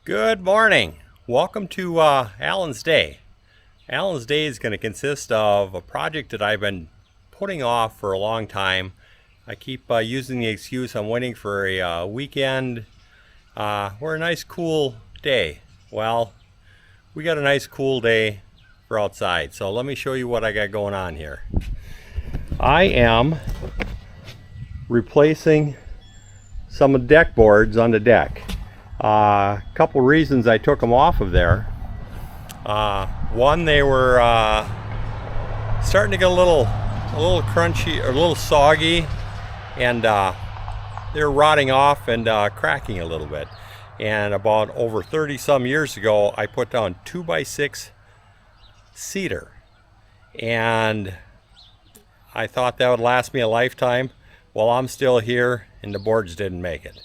Good morning. Welcome to Alan's Day. Alan's Day is going to consist of a project that I've been putting off for a long time. I keep using the excuse I'm waiting for a weekend or a nice cool day. Well, we got a nice cool day for outside, so let me show you what I got going on here. I am replacing some of the deck boards on the deck. A couple reasons I took them off of there. One, they were starting to get a little crunchy or a little soggy, and they're rotting off and cracking a little bit. And about over 30 some years ago, I put down 2x6 cedar, and I thought that would last me a lifetime. Well, I'm still here, and the boards didn't make it.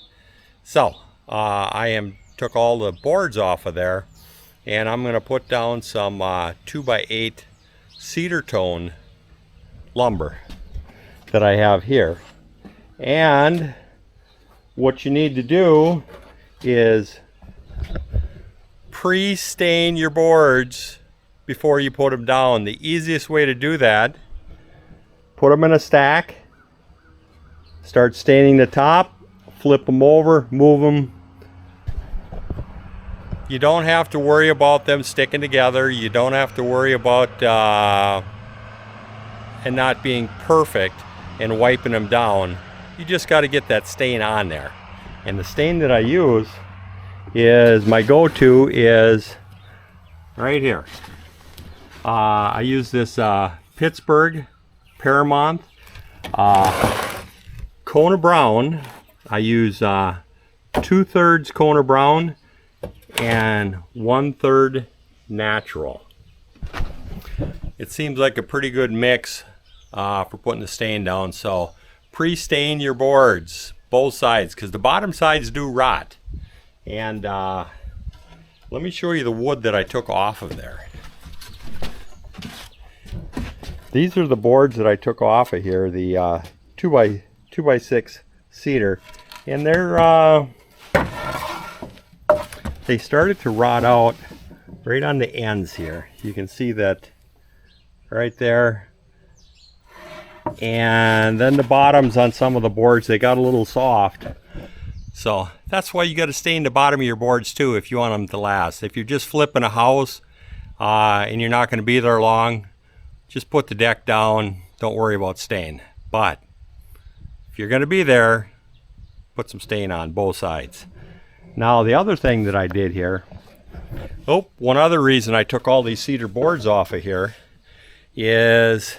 So I took all the boards off of there, and I'm going to put down some 2x8 Cedartone lumber that I have here. And what you need to do is pre-stain your boards before you put them down. The easiest way to do that, put them in a stack, start staining the top, flip them over, move them. You don't have to worry about them sticking together. You don't have to worry about and not being perfect and wiping them down. You just got to get that stain on there. And the stain that I use is, my go-to is right here. I use this Pittsburgh Paramount Kona Brown. I use 2/3 Kona Brown and 1/3 natural. It seems like a pretty good mix for putting the stain down. So pre-stain your boards, both sides, because the bottom sides do rot. And let me show you the wood that I took off of there. These are the boards that I took off of here, the 2x6 cedar, and they started to rot out right on the ends here. You can see that right there. And then the bottoms on some of the boards, they got a little soft. So that's why you got to stain the bottom of your boards too if you want them to last. If you're just flipping a house and you're not going to be there long, just put the deck down. Don't worry about stain. But if you're going to be there, put some stain on both sides. Now the other thing that I did here, one other reason I took all these cedar boards off of here is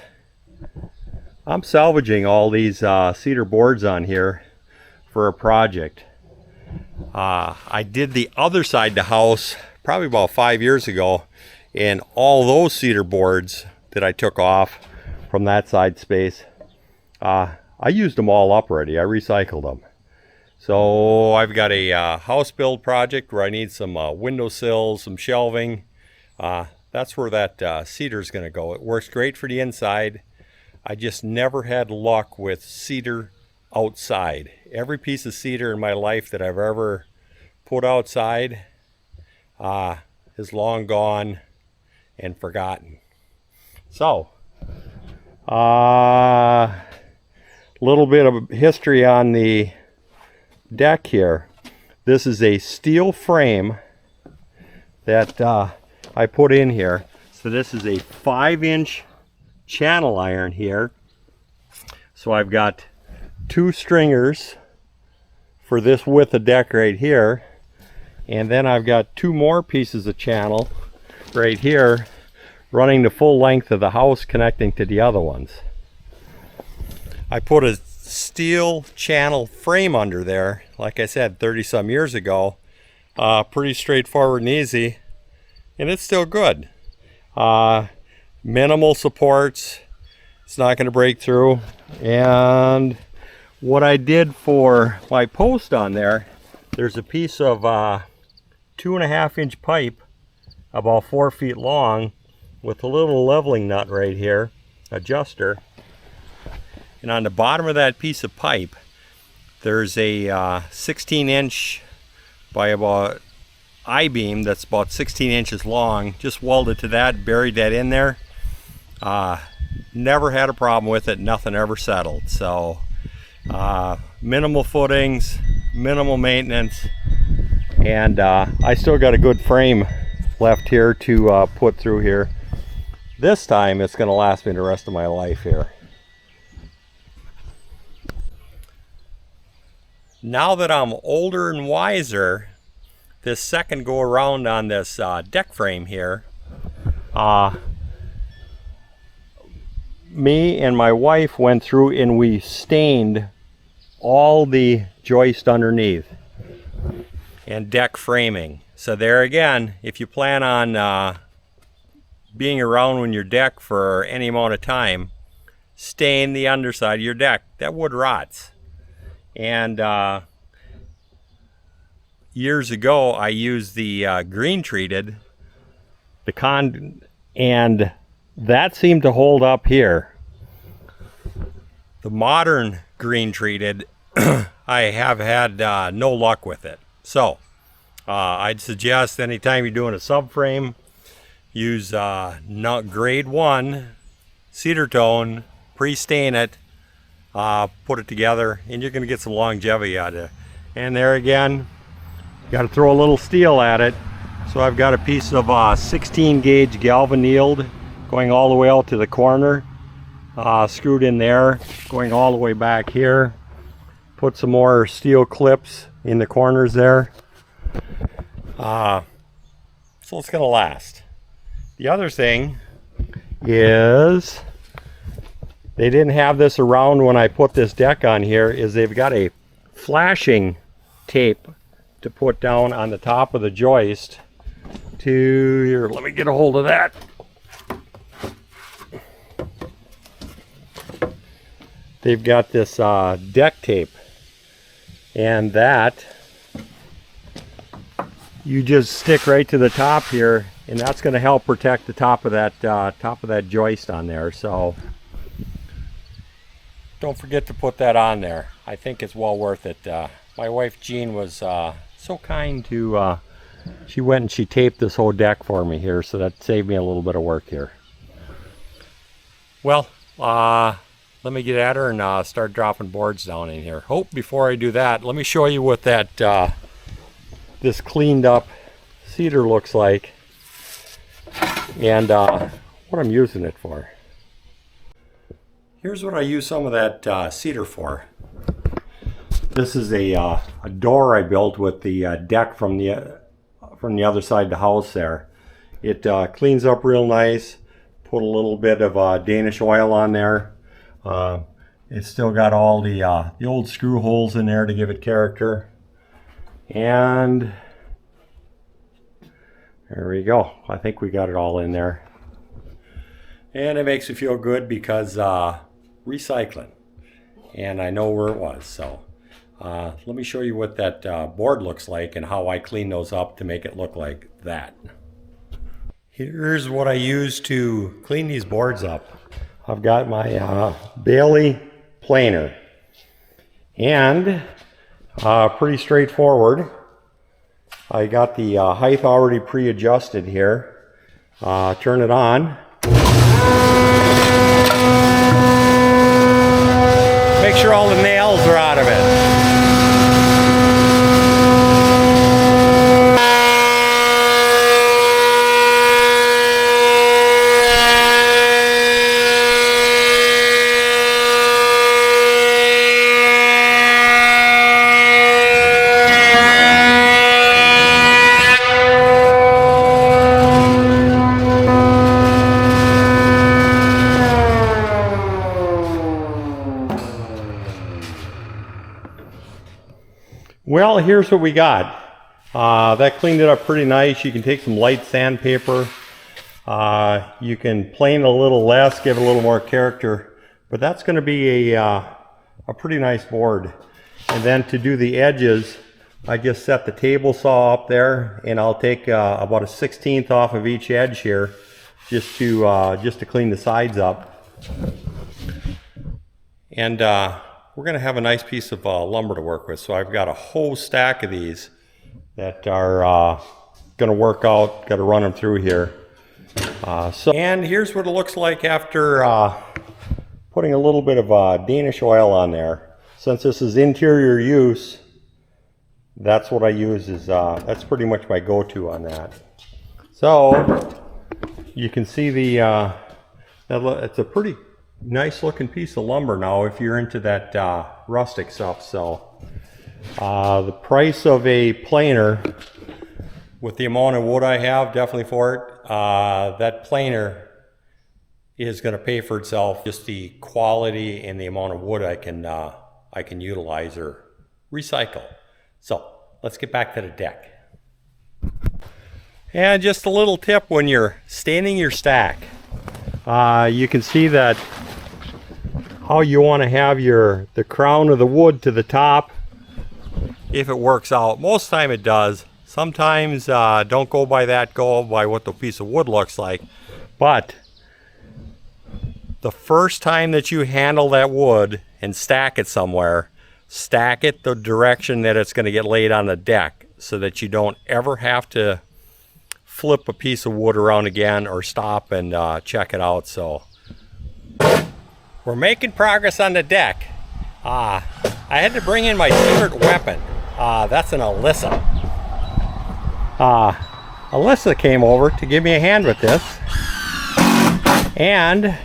I'm salvaging all these cedar boards on here for a project. I did the other side of the house probably about 5 years ago, and all those cedar boards that I took off from that side space, I used them all up already. I recycled them. So I've got a house build project where I need some windowsills, some shelving. That's where that cedar is going to go. It works great for the inside. I just never had luck with cedar outside. Every piece of cedar in my life that I've ever put outside is long gone and forgotten. So, little bit of history on the deck here. This is a steel frame that I put in here. So this is a 5-inch channel iron here. So I've got 2 stringers for this width of deck right here, and then I've got 2 more pieces of channel right here running the full length of the house connecting to the other ones. I put a steel channel frame under there, like I said, 30 some years ago. Pretty straightforward and easy, and it's still good. Minimal supports, it's not going to break through. And what I did for my post on there, there's a piece of 2.5-inch pipe about 4 feet long with a little leveling nut right here, adjuster. And on the bottom of that piece of pipe, there's a 16-inch by about I-beam that's about 16 inches long. Just welded to that, buried that in there. Never had a problem with it. Nothing ever settled. So minimal footings, minimal maintenance, and I still got a good frame left here to put through here. This time it's going to last me the rest of my life here. Now that I'm older and wiser, this second go around on this deck frame here, me and my wife went through and we stained all the joist underneath and deck framing. So there again, if you plan on being around on your deck for any amount of time, stain the underside of your deck. That wood rots. And years ago I used the green treated, and that seemed to hold up here. The modern green treated, I have had no luck with it. So I'd suggest anytime you're doing a subframe, use grade 1 Cedartone, pre-stain it, put it together, and you're going to get some longevity out of it. And there again, got to throw a little steel at it. So I've got a piece of 16 gauge galvannealed going all the way out to the corner, screwed in there, going all the way back here. Put some more steel clips in the corners there. So it's going to last. The other thing is, they didn't have this around when I put this deck on here, is they've got a flashing tape to put down on the top of the joist to here. Let me get a hold of that. They've got this deck tape, and that you just stick right to the top here, and that's going to help protect the top of that joist on there. So don't forget to put that on there. I think it's well worth it. My wife Jean was so kind to, she went and she taped this whole deck for me here, so that saved me a little bit of work here. Well, let me get at her and start dropping boards down in here. Oh, before I do that, let me show you what that this cleaned up cedar looks like, and what I'm using it for. Here's what I use some of that cedar for. This is a door I built with the deck from the other side of the house there. It cleans up real nice. Put a little bit of Danish oil on there. It's still got all the old screw holes in there to give it character. And there we go. I think we got it all in there. And it makes me feel good because recycling. And I know where it was. So let me show you what that board looks like and how I clean those up to make it look like that. Here's what I use to clean these boards up. I've got my Bailey planer, and pretty straightforward. I got the height already pre-adjusted here. Turn it on. Make sure all the nails are out of it. Well, here's what we got. That cleaned it up pretty nice. You can take some light sandpaper. You can plane a little less, give it a little more character. But that's going to be a pretty nice board. And then to do the edges, I just set the table saw up there, and I'll take about a 1/16 off of each edge here, just to clean the sides up. And we're going to have a nice piece of lumber to work with. So I've got a whole stack of these that are gonna work out. Got to run them through here. And here's what it looks like after putting a little bit of Danish oil on there. Since this is interior use, that's what I use. That's pretty much my go-to on that. So you can see it's a pretty nice looking piece of lumber now if you're into that rustic stuff. So the price of a planer with the amount of wood I have, definitely for it, that planer is going to pay for itself. Just the quality and the amount of wood I can utilize or recycle. So let's get back to the deck. And just a little tip when you're standing your stack, you can see that how you want to have the crown of the wood to the top. If it works out, most of the time it does. Sometimes don't go by that, go by what the piece of wood looks like. But the first time that you handle that wood and stack it somewhere, stack it the direction that it's going to get laid on the deck so that you don't ever have to flip a piece of wood around again or stop and check it out. So we're making progress on the deck. I had to bring in my secret weapon. That's an Alyssa. Alyssa came over to give me a hand with this. And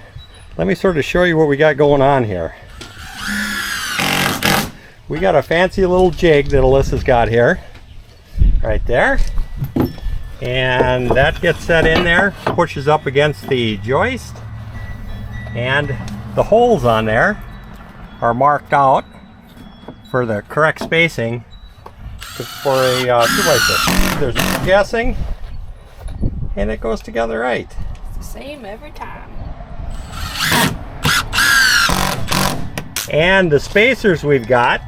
let me sort of show you what we got going on here. We got a fancy little jig that Alyssa's got here. Right there. And that gets set in there, pushes up against the joist. And the holes on there are marked out for the correct spacing for a 2x6. There's no guessing, and it goes together right. It's the same every time. And the spacers we've got,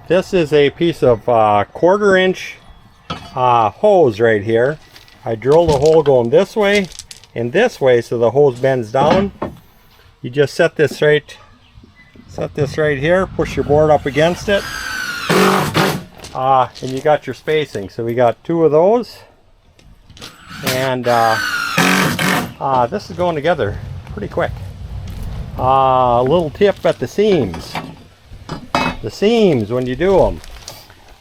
this is a piece of 1/4 inch hose right here. I drilled a hole going this way and this way so the hose bends down. You just set this right here, push your board up against it, and you got your spacing. So we got 2 of those, and this is going together pretty quick. A little tip at the seams. The seams, when you do them,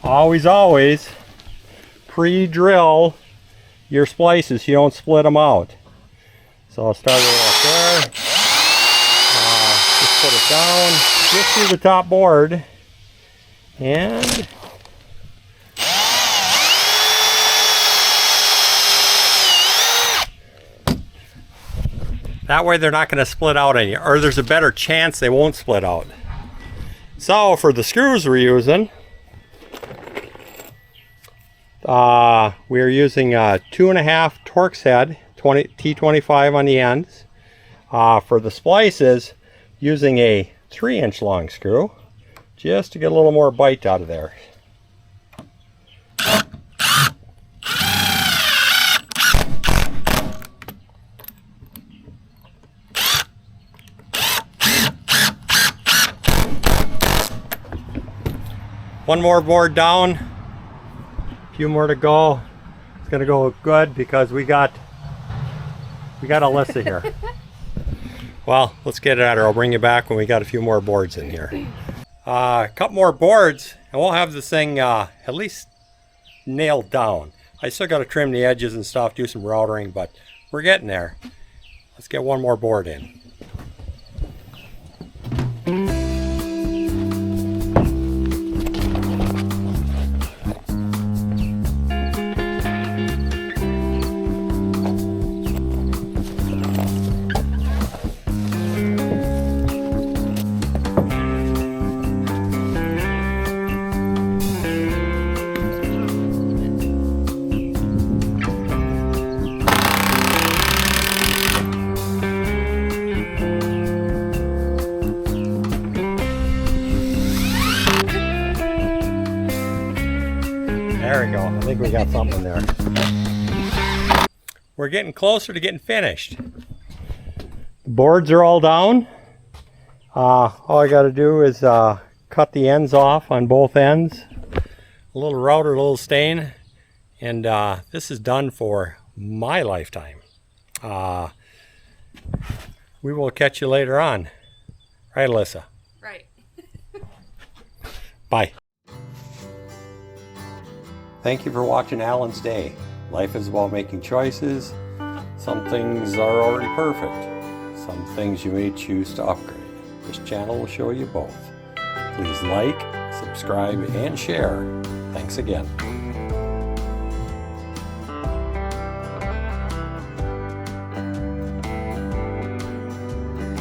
always pre-drill your splices. You don't split them out. So I'll start it up there. Just put it down, just through the top board, and that way they're not going to split out any, or there's a better chance they won't split out. So for the screws we're using, we're using a 2.5 Torx head, T25 on the ends. For the splices, using a 3-inch long screw, just to get a little more bite out of there. One more board down, a few more to go. It's gonna go good because we got Alyssa here. Well, let's get it at her. I'll bring you back when we got a few more boards in here. A couple more boards and we'll have this thing at least nailed down. I still got to trim the edges and stuff, do some routering, but we're getting there. Let's get one more board in. There we go. I think we got something there. We're getting closer to getting finished. The boards are all down. All I got to do is cut the ends off on both ends. A little router, a little stain, And this is done for my lifetime. We will catch you later on. Right, Alyssa? Right. Bye. Thank you for watching Alan's Day. Life is about making choices. Some things are already perfect. Some things you may choose to upgrade. This channel will show you both. Please like, subscribe, and share. Thanks again.